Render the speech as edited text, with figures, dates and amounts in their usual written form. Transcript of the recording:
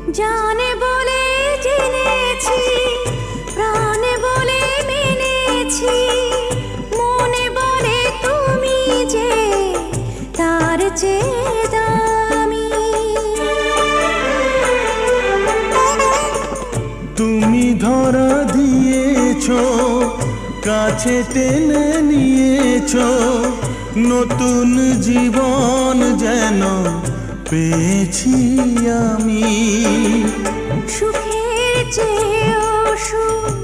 জানে বলে জেনেছি, প্রাণে বলে মেনেছি, মনে বলে তুমি যে তার চেয়ে দামি। তুমি ধরা দিয়েছো, কাছে টেনে নিয়েছো, নতুন জীবন যেন পেয়েছি আমি। সুখের চেয়েও সুখ